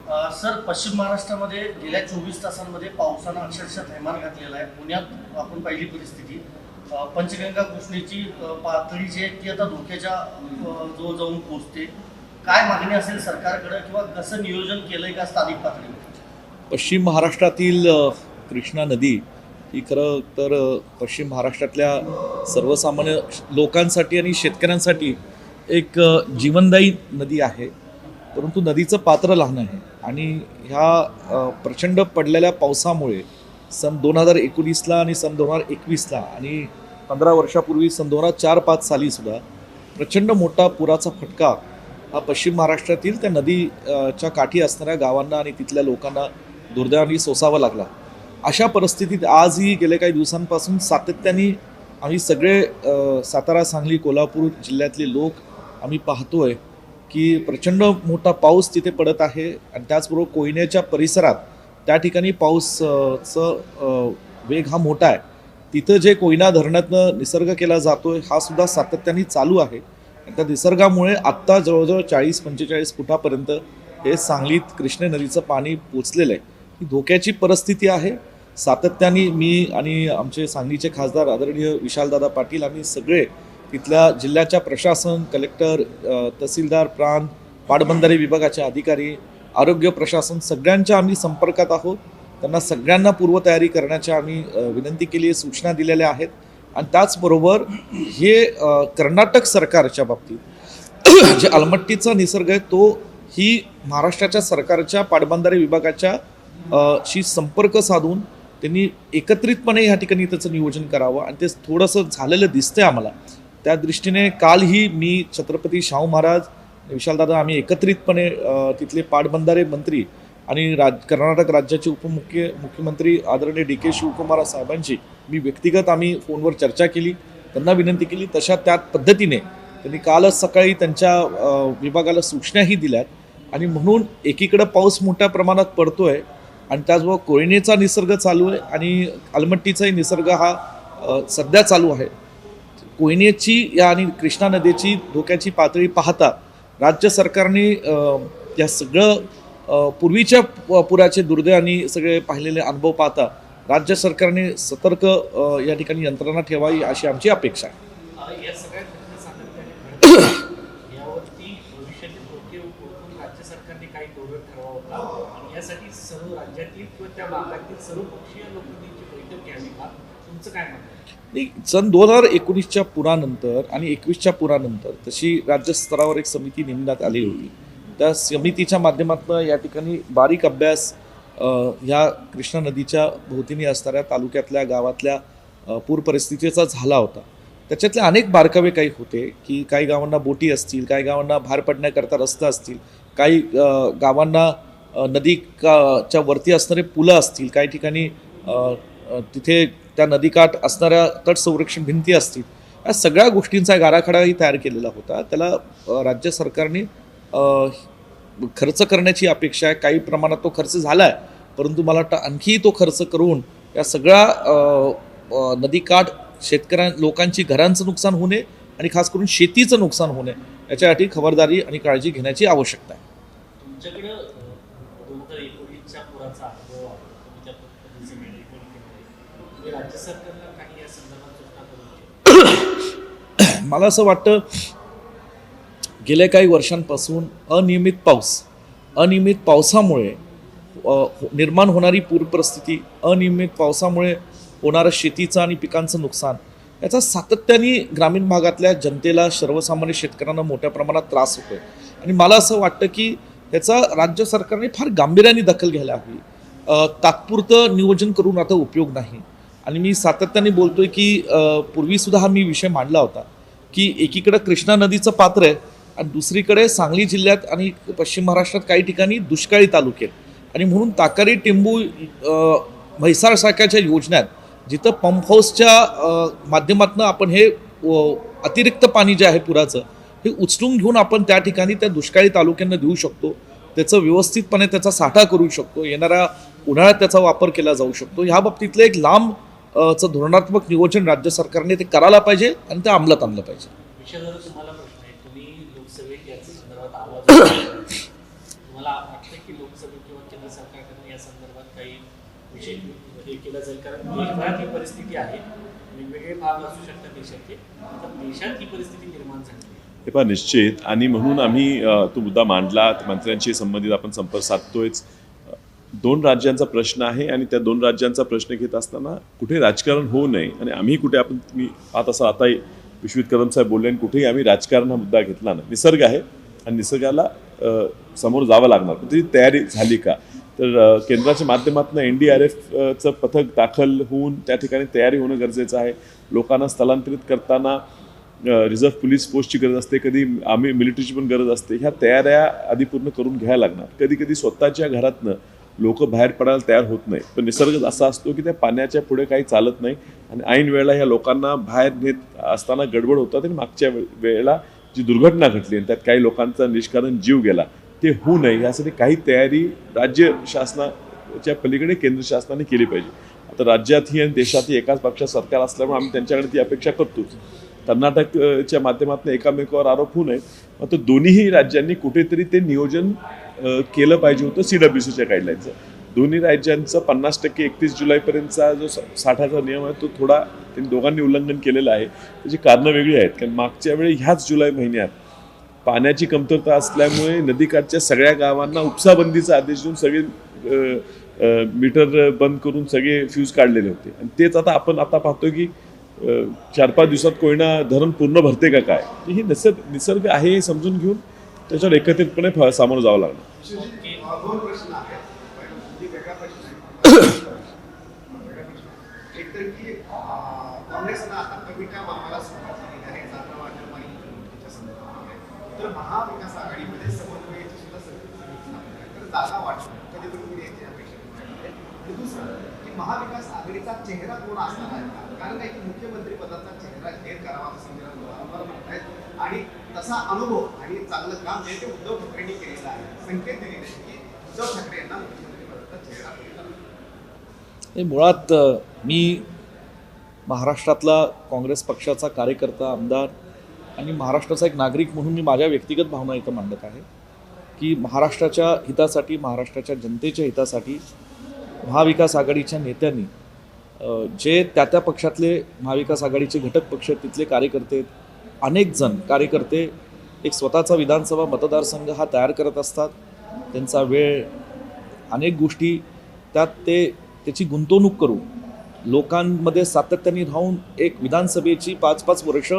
Sir, पश्चिम महाराष्ट्रामध्ये गेल्या 24 तासांमध्ये पावसानं अक्षरशः थैमान घातलेला आहे. पुण्यात आपण पहिली परिस्थिती पंचगंगा कृष्णेची पातळी जी आहे ती आता धोक्याच्या जवळ जाऊन पोहोचते. काय मागणी असेल सरकारकडे किंवा कसं नियोजन केलंय का स्थानिक पातळीवर? पश्चिम महाराष्ट्रातील कृष्णा नदी ही खरं तर पश्चिम महाराष्ट्रातल्या सर्वसामान्य लोकांसाठी आणि शेतकऱ्यांसाठी एक जीवनदायी नदी आहे. परंतु नदीचं पात्र लहान आहे आणि ह्या प्रचंड पडलेल्या पावसामुळे सन 2019ला आणि सन 2021ला आणि 15 वर्षापूर्वी सन 2004-05 सालीसुद्धा प्रचंड मोठा पुराचा फटका हा पश्चिम महाराष्ट्रातील त्या नदीच्या काठी असणाऱ्या गावांना आणि तिथल्या लोकांना दुर्दैवाने सोसावा लागला. अशा परिस्थितीत आजही गेल्या काही दिवसांपासून सातत्याने आम्ही सगळे सातारा, सांगली, कोल्हापूर जिल्ह्यातले लोक आम्ही पाहतोय की प्रचंड मोठा पाऊस तिथे पडत आहे आणि त्याचबरोबर कोयनेच्या परिसरात त्या ठिकाणी पाऊसचं वेग हा मोठा आहे. तिथं जे कोयना धरणातनं निसर्ग केला जातोय हा सुद्धा सातत्याने चालू आहे. त्या निसर्गामुळे आत्ता जवळजवळ 40-45 फुटापर्यंत हे सांगलीत कृष्णा नदीचं पाणी पोचलेलं आहे. ही धोक्याची परिस्थिती आहे. सातत्याने मी आणि आमचे सांगलीचे खासदार आदरणीय विशालदादा पाटील आम्ही सगळे तिथल्या जिल्ह्याच्या प्रशासन, कलेक्टर, तहसीलदार, प्रांत, पाटबंधारे विभागाचे अधिकारी, आरोग्य प्रशासन सगळ्यांच्या आम्ही संपर्कात आहोत. त्यांना सगळ्यांना पूर्वतयारी करण्याच्या आम्ही विनंती केली आहे, सूचना दिलेल्या आहेत. आणि त्याचबरोबर हे कर्नाटक सरकारच्या बाबतीत जे अलमट्टीचा निसर्ग आहे तो ही महाराष्ट्राच्या सरकारच्या पाटबंधारे विभागाच्या शी संपर्क साधून त्यांनी एकत्रितपणे ह्या ठिकाणी त्याचं नियोजन करावं आणि ते थोडंसं झालेलं दिसतंय आम्हाला. त्या दृष्टीने कालही मी छत्रपती शाहू महाराज, विशालदादा आम्ही एकत्रितपणे तिथले पाटबंधारे मंत्री आणि कर्नाटक राज्याचे मुख्यमंत्री आदरणीय DK शिवकुमार साहेबांची मी व्यक्तिगत आम्ही फोनवर चर्चा केली, त्यांना विनंती केली. तशा त्याच पद्धतीने त्यांनी कालच सकाळी त्यांच्या विभागाला सूचनाही दिल्यात आणि म्हणून एकीकडं पाऊस मोठ्या प्रमाणात पडतोय आणि त्याचबरोबर कोयनेचा निसर्ग चालू आहे आणि अलमट्टीचाही निसर्ग हा सध्या चालू आहे. कोयनेची या आणि कृष्णा नदीची धोक्याची पातळी पाहता राज्य सरकारने या सगळं पूर्वीच्या पुराचे दुर्दैवाने सगळे पाहिलेले अनुभव पाहता राज्य सरकारने सतर्क या ठिकाणी यंत्रणा ठेवावी अशी आमची अपेक्षा आहे. या सगळ्या घटना सातत्याने घडतात यावरती भविष्यातील धोके ओळखून राज्य सरकारने काही धोरण ठरवावं होता आणि यासाठी सर्व राज्यातील किंवा त्या भागातील सर्वपक्षीय लोकांची बैठक घ्यावी का? तुमचं काय म्हणणं आहे? सन 2019च्या पुरानंतर आणि 21च्या पुरानंतर तशी राज्यस्तरावर एक समिती नेमण्यात आली होती. त्या समितीच्या माध्यमातून या ठिकाणी बारीक अभ्यास ह्या कृष्णा नदीच्या भोवतीने असणाऱ्या तालुक्यातल्या गावातल्या पूर परिस्थितीचा झाला होता. त्याच्यातले अनेक बारकावे काही होते की काही गावांना बोटी असतील, काही गावांना बाहेर पडण्याकरता रस्ता असतील, काही गावांना नदीच्या वरती असणारे पुलं असतील, काही ठिकाणी तिथे त्या नदीकाठ असणाऱ्या तट संरक्षण भिंती असतील. या सगळ्या गोष्टींचा एक आराखडाही तयार केलेला होता. त्याला राज्य सरकारने खर्च करण्याची अपेक्षा आहे. काही प्रमाणात तो खर्च झाला आहे, परंतु मला वाटतं आणखी तो खर्च करून या सगळ्या नदीकाठ लोकांची घरांचं नुकसान होणे आणि खास करून शेतीचं नुकसान होणे याच्यासाठी खबरदारी आणि काळजी घेण्याची आवश्यकता आहे. तुमच्याकडे 2019च्या पुराचा अनुभव आहे, तुम्ही त्या पद्धतीचं तुम्ही राज्य सरकारला काही या संदर्भात सूचना करू? मला असं वाटतं गेल्या काही वर्षांपासून अनियमित पावसामुळे निर्माण होणारी पूर परिस्थिती, अनियमित पावसामुळे होणारं शेतीचं आणि पिकांचं नुकसान याचा सातत्याने ग्रामीण भागातल्या जनतेला, सर्वसामान्य शेतकऱ्यांना मोठ्या प्रमाणात त्रास होतोय आणि मला असं वाटतं की याचा राज्य सरकारने फार गांभीर्याने दखल घ्यायला हवी. तात्पुरतं नियोजन करून आता उपयोग नाही. आणि मी सातत्याने बोलतोय की पूर्वीसुद्धा हा मी विषय मांडला होता की एकीकडे कृष्णा नदीचं पात्र आहे आणि दुसरीकडे सांगली जिल्ह्यात आणि पश्चिम महाराष्ट्रात काही ठिकाणी दुष्काळी तालुके आहेत आणि म्हणून ताकारी, टेंबू, म्हैसाळ सारख्याच्या योजनात जिथं पंप हाऊसच्या माध्यमातून आपण हे अतिरिक्त पाणी जे आहे पुराचं हे उचलून घेऊन आपण त्या ठिकाणी त्या दुष्काळी तालुक्यांना देऊ शकतो. त्याचं व्यवस्थितपणे त्याचा साठा करू शकतो. येणाऱ्या उन्हाळ्यात त्याचा वापर केला जाऊ शकतो. ह्या बाबतीतलं एक लांब धोरणात्मक नियोजन राज्य सरकारने ते करायला पाहिजे आणि ते अंमलात आणलं पाहिजे. तुम्हाला प्रश्न आहे, तुम्ही लोकसभेत याच्या संदर्भात आवाज तुम्हाला वाटतं की लोकसभेत किंवा केंद्र सरकारकडून या संदर्भात काही विषय हे केला जाईल? कारण देशभरात ही परिस्थिती आहे, वेगवेगळे भाग असू शकतात देशाचे, तर देशात ही परिस्थिती निर्माण झाली आहे. हे पहा निश्चित, आणि म्हणून आम्ही तो मुद्दा मांडला, मंत्र्यांशी संबंधित आपण संपर्क साधतोयच. 2 राज्यांचा प्रश्न आहे आणि त्या 2 राज्यांचा प्रश्न घेत असताना कुठे राजकारण होऊ नये, आणि आम्ही कुठे आपण तुम्ही पाहत असा आता विश्वित कदम साहेब बोलले, आणि कुठेही आम्ही राजकारण हा मुद्दा घेतला नाही. निसर्ग आहे आणि निसर्गाला समोर जावं लागणार, पण त्याची तयारी झाली का? तर केंद्राच्या माध्यमातून NDRFचं पथक दाखल होऊन त्या ठिकाणी तयारी होणं गरजेचं आहे. लोकांना स्थलांतरित करताना रिझर्व्ह पोलीस फोर्सची गरज असते, कधी आम्ही मिलिटरीची पण गरज असते. ह्या तयाऱ्या आधी पूर्ण करून घ्यायला लागणार. कधी कधी स्वतःच्या घरातनं लोक बाहेर पडायला तयार होत नाही, पण निसर्ग असा असतो की त्या पाण्याच्या पुढे काही चालत नाही, आणि ऐन वेळेला ह्या लोकांना बाहेर नेत असताना गडबड होतात, आणि मागच्या वेळेला जी दुर्घटना घडली आणि त्यात काही लोकांचा निष्कारण जीव गेला, ते होऊ नये यासाठी काही तयारी राज्य शासनाच्या पलीकडे केंद्र शासनाने केली पाहिजे. आता राज्यातही आणि देशातही एकाच पक्षात सरकार असल्यामुळे आम्ही त्यांच्याकडे ती अपेक्षा करतोच. कर्नाटकच्या माध्यमातून एकामेकावर आरोप होऊ नये, मात्र दोन्हीही राज्यांनी कुठेतरी ते नियोजन केलं पाहिजे होतं CWCच्या गाईडलाईनचं. दोन्ही राज्यांचं 50% 31 जुलैपर्यंतचा जो 60चा नियम आहे तो थोडा त्यांनी दोघांनी उल्लंघन केलेलं आहे. त्याची कारणं वेगळी आहेत, कारण मागच्या वेळी ह्याच जुलै महिन्यात पाण्याची कमतरता असल्यामुळे नदीकाठच्या सगळ्या गावांना उपसाबंदीचा आदेश देऊन सगळे मीटर बंद करून सगळे फ्यूज काढलेले होते, आणि तेच आता आपण पाहतोय की 4-5 दिवसात कोयना धरण पूर्ण भरते का काय? ही निसर्ग आहे हे समजून घेऊन त्याच्यावर एकत्रितपणे सामोरं जावं लागणार. दोन प्रश्न आहेत. वेगळा प्रश्न आहे. एक तर की काँग्रेसनं आता कविता मामाला सुरुवात केली आहे जागा वाटप आणि निवडणुकीच्या संदर्भामध्ये. तर महाविकास आघाडीमध्ये समन्वयाची सुद्धा समिती तर जागा वाटप कधी तुम्ही याची अपेक्षा करताय? आणि दुसरं की महाविकास आघाडीचा चेहरा कोण असणार आहे का? कारण काय की मुख्यमंत्री पदाचा चेहरा जाहीर करावा असं संजय वारंवार म्हणतायत, आणि तसा अनुभव आणि चांगलं काम जे ते उद्धव ठाकरेंनी केलेलं आहे. संकेत दिलेले की उद्धव ठाकरे यांना मुख्यमंत्री पदाचा चेहरा हे मुळात मी महाराष्ट्रातला काँग्रेस पक्षाचा कार्यकर्ता, आमदार आणि महाराष्ट्राचा एक नागरिक म्हणून मी माझ्या व्यक्तिगत भावना इथं मांडत आहे की महाराष्ट्राच्या हितासाठी, महाराष्ट्राच्या जनतेच्या हितासाठी महाविकास आघाडीच्या नेत्यांनी जे त्या पक्षातले महाविकास आघाडीचे घटक पक्ष, तिथले कार्यकर्ते, अनेक जण कार्यकर्ते एक स्वतःचा विधानसभा मतदारसंघ हा तयार करत असतात. त्यांचा वेळ, अनेक गोष्टी त्यात त्याची गुंतवणूक करून लोकांमध्ये सातत्याने राहून एक विधानसभेची 5-5 वर्ष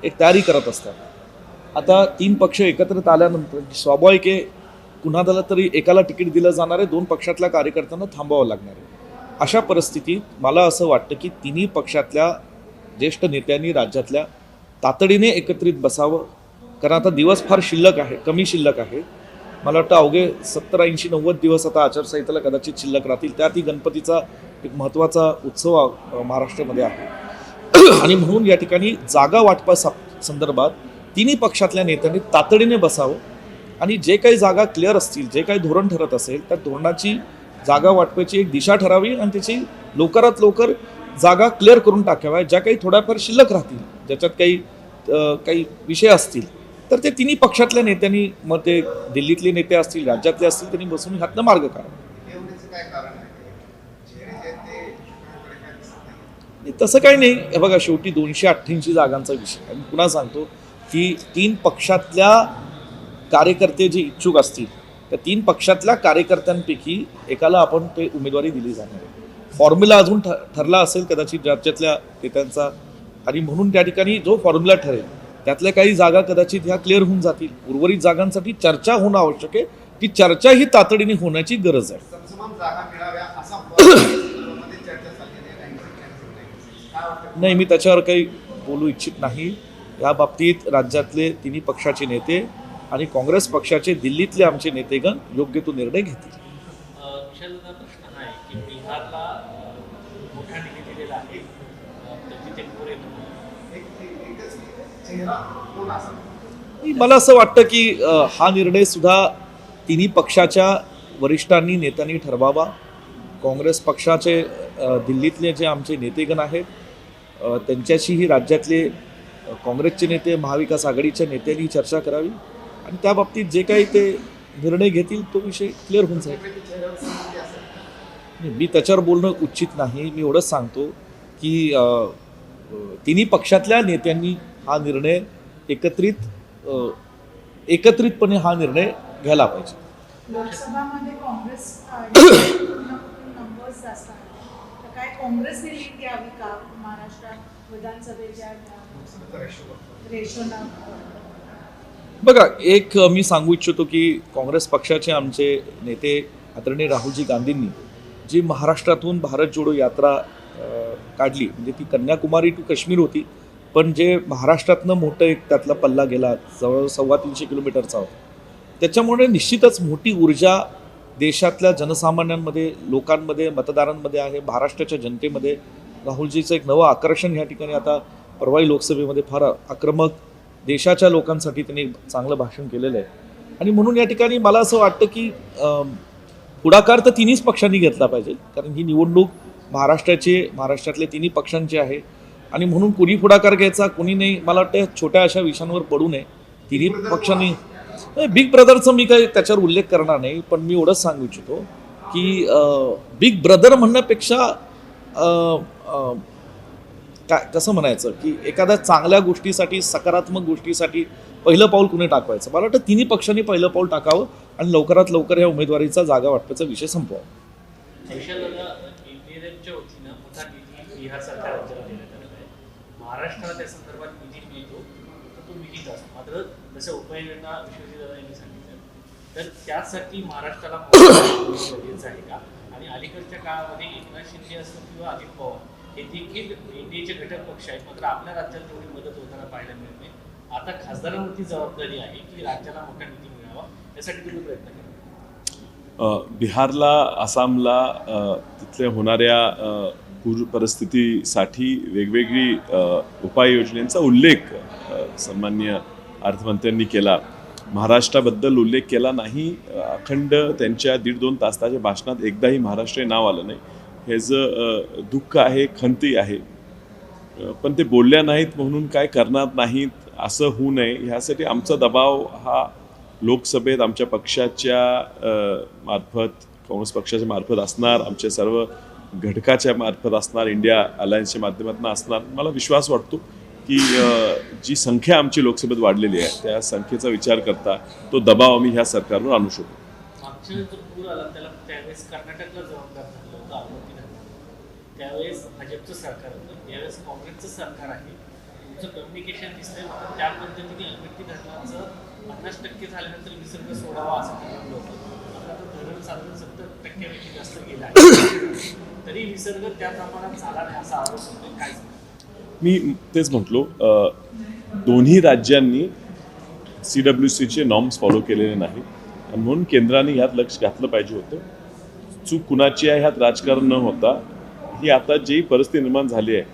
एक तयारी करत असतात. आता 3 पक्ष एकत्रित आल्यानंतर स्वाभाविक आहे कुणाला तरी एकाला तिकीट दिलं जाणार आहे, 2 पक्षातल्या कार्यकर्त्यांना थांबावं लागणार आहे. अशा परिस्थितीत मला असं वाटतं की तिन्ही पक्षातल्या ज्येष्ठ नेत्यांनी राज्यातल्या तातडीने एकत्रित बसावं, कारण आता दिवस फार शिल्लक आहे, कमी शिल्लक आहे. मला वाटतं अवघे 70, 80, 90 दिवस आता आचारसंहितेला कदाचित शिल्लक राहतील. त्यातही गणपतीचा एक महत्त्वाचा उत्सव महाराष्ट्रामध्ये आहे, आणि म्हणून या ठिकाणी जागा वाटपा संदर्भात तिन्ही पक्षातल्या नेत्यांनी तातडीने बसावं, आणि जे काही जागा क्लिअर असतील, जे काही धोरण ठरत असेल त्या धोरणाची जागा वाटपाची एक दिशा ठरावी, आणि त्याची लवकरात लवकर जागा क्लिअर करून टाकाव्या. ज्या काही थोड्याफार शिल्लक राहतील, ज्याच्यात काही विषय असतील, तर ते तिन्ही पक्षातल्या नेत्यांनी, मग ते दिल्लीतले नेते असतील, राज्यातले असतील, त्यांनी बसून ह्यातनं मार्ग काढावा. ठेवण्याचं काय कारण आहे? चेहरे जे ते काय दिसत नाही. तसं काही नाही. हे बघा, शेवटी 288 जागांचा विषय आहे. मी पुन्हा सांगतो की 3 पक्षातल्या कार्यकर्ते जे इच्छुक असतील त्या 3 पक्षातल्या कार्यकर्त्यांपैकी एकाला आपण ते उमेदवारी दिली जाणार आहे. फॉर्म्युला अजून ठरला असेल कदाचित राज्यातल्या नेत्यांचा, आणि म्हणून त्या ठिकाणी जो फॉर्म्युला ठरेल त्यातल्या काही जागा कदाचित ह्या क्लिअर होऊन जातील. उर्वरित जागांसाठी चर्चा होणं आवश्यक आहे. ती चर्चा ही तातडीने होण्याची गरज आहे. समसमान जागा मिळाव्या असा मध्ये चर्चा चाललेली आहे. काय वाटतं? नाही, मी त्याच्यावर काही बोलू इच्छित नाही. या बाबतीत राज्यातले तिन्ही पक्षाचे नेते आणि काँग्रेस पक्षाचे दिल्लीतले आमचे नेतेगण योग्य तो निर्णय घेतील. विशालदा, प्रश्न हा आहे की बिहारला मोठा निधी दिलेला आहे, तर तिथे पुरे एकच चेहरा कोण असेल? मला असं वाटतं की हा निर्णय सुद्धा तिन्ही पक्षाच्या वरिष्ठांनी, नेत्यांनी ठरवावा. काँग्रेस पक्षाचे दिल्लीतले जे आमचे नेतेगण आहेत त्यांच्याशीही राज्यातले काँग्रेसचे नेते, महाविकास आघाडीच्या नेत्यांनी चर्चा करावी, आणि त्या बाबतीत जे काही ते निर्णय घेतील तो विषय क्लिअर होऊन जाईल. ते चेहऱ्यावर सहमती असेल. नाही, मी त्याच्यावर बोलणं उचित नाही. मी एवढंच सांगतो की तिन्ही पक्षातल्या नेत्यांनी हा निर्णय एकत्रितपणे हा निर्णय घ्यायला पाहिजे. लोकसभामध्ये काँग्रेस नंबर्स जास्त आहेत, तर काय काँग्रेसने लीड घ्यावी का महाराष्ट्रात विधानसभेच्या रेशोना? बघा, एक मी सांगू इच्छितो की काँग्रेस पक्षाचे आमचे नेते आदरणीय राहुलजी गांधींनी जी महाराष्ट्रातून भारत जोडो यात्रा काढली, म्हणजे ती कन्याकुमारी टू काश्मीर होती, पण जे महाराष्ट्रातनं मोठं एक त्यातला पल्ला गेला, जवळ 350 किलोमीटरचा होता. त्याच्यामुळे निश्चितच मोठी ऊर्जा देशातल्या जनसामान्यांमध्ये, लोकांमध्ये, मतदारांमध्ये आहे. महाराष्ट्राच्या जनतेमध्ये राहुलजीचं एक नवं आकर्षण या ठिकाणी आता परवाई लोकसभेमध्ये फार आक्रमक देशाच्या लोकांसाठी त्यांनी चांगलं भाषण केलेलं आहे. आणि म्हणून या ठिकाणी मला असं वाटतं की पुढाकार तर तिन्हीच पक्षांनी घेतला पाहिजे, कारण ही निवडणूक महाराष्ट्रातल्या तिन्ही पक्षांची आहे. आणि म्हणून कुणी पुढाकार घ्यायचा कुणी नाही, मला वाटतं छोट्या अशा विषयांवर पडू नये. तिन्ही पक्षांनी बिग ब्रदरचा मी काही त्याच्यावर उल्लेख करणार नाही, पण मी एवढंच सांगू इच्छितो की बिग ब्रदर म्हणण्यापेक्षा काय कसं म्हणायचं की एखाद्या चांगल्या गोष्टीसाठी, सकारात्मक गोष्टीसाठी पहिलं पाऊल कुणी टाकवायचं. मला वाटतं तिन्ही पक्षांनी पहिलं पाऊल टाकावं आणि लवकरात लवकर या उमेदवारीचा जागा वाटपाचा विषय संपवावा. इंडियनच्या वतीनं मोठा निधी बिहार सरकार राज्याला देण्यात आलेला आहे. महाराष्ट्राला त्या संदर्भात निधी मिळतो तर तो निधीच असतो. मात्र जसं उपाययोजना विश्वजितदादा यांनी सांगितलं, तर त्यासाठी महाराष्ट्राला गरजेचं आहे का? आणि अलीकडच्या काळामध्ये एकनाथ शिंदे असो किंवा अजित पवार हे देखील एनडीएचे घटक पक्ष आहेत, मात्र आपल्या राज्याला तेवढी मदत होताना पाहायला मिळत नाही. आता खासदारांवरती जबाबदारी आहे की राज्याला मोठा निधी मिळावा, यासाठी तुम्ही प्रयत्न करा. बिहारला, आसामला तिथल्या होणाऱ्या पूर परिस्थितीसाठी वेगवेगळी उपाययोजनांचा उल्लेख सन्माननीय अर्थमंत्र्यांनी केला. महाराष्ट्राबद्दल उल्लेख केला नाही. अखंड त्यांच्या 1.5-2 तासाच्या भाषणात एकदाही महाराष्ट्र हे नाव आलं नाही. हे जे दुःख आहे, खंती आहे, पण ते बोलल्या नाहीत म्हणून काय करणार नाहीत असं होऊ नये, ह्यासाठी आमचा दबाव हा लोकसभेत आमच्या पक्षाच्या मार्फत, काँग्रेस पक्षाच्या मार्फत असणार, आमच्या सर्व घटकाच्या मार्फत असणार, इंडिया अलायन्सच्या माध्यमातून असणार. मला विश्वास वाटतो की जी संख्या आमची लोकसभेत वाढलेली आहे त्या संख्येचा विचार करता तो दबाव आम्ही ह्या सरकारवर आणू शकतो. मागच्या जो पूर आला त्याला त्यावेळेस कर्नाटकला जबाबदार झालं होतं, अमरावती धरणाला. त्यावेळेस भाजपचं सरकार होतं, यावेळेस काँग्रेसचं सरकार आहे. तुमचं कम्युनिकेशन दिसतंय, मात्र त्या पद्धतीने अमरावती धरणाचं 50% झाल्यानंतर विसर्ग सोडावा असं ठरवलं होतं. मात्र आता धरण साधारण 70% जास्त गेलं आहे, तरी विसर्ग त्या प्रमाणात झाला नाही असा आरोप होतोय. काय मी तेच म्हटलो, दोन्ही राज्यांनी CWCचे नॉर्म्स फॉलो केलेले नाही आणि म्हणून केंद्राने ह्यात लक्ष घातलं पाहिजे होतं. चूक कुणाची आहे ह्यात राजकारण न होता, ही आता जी परिस्थिती निर्माण झाली आहे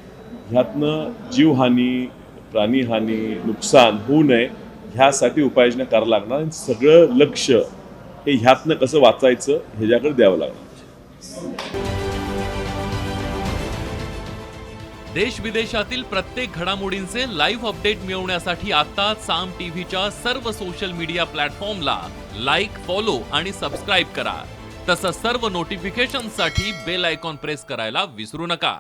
ह्यातनं जीवहानी, प्राणीहानी, नुकसान होऊ नये ह्यासाठी उपाययोजना करावं लागणार आणि सगळं लक्ष हे ह्यातनं कसं वाचायचं ह्याच्याकडे द्यावं लागणार. देश विदेशातील प्रत्येक घडामोडींचे लाईव्ह अपडेट मिळवण्यासाठी आता साम टीव्हीच्या सर्व सोशल मीडिया प्लॅटफॉर्मला लाईक, फॉलो आणि सबस्क्राईब करा. तसंच सर्व नोटिफिकेशनसाठी बेल आयकॉन प्रेस करायला विसरू नका.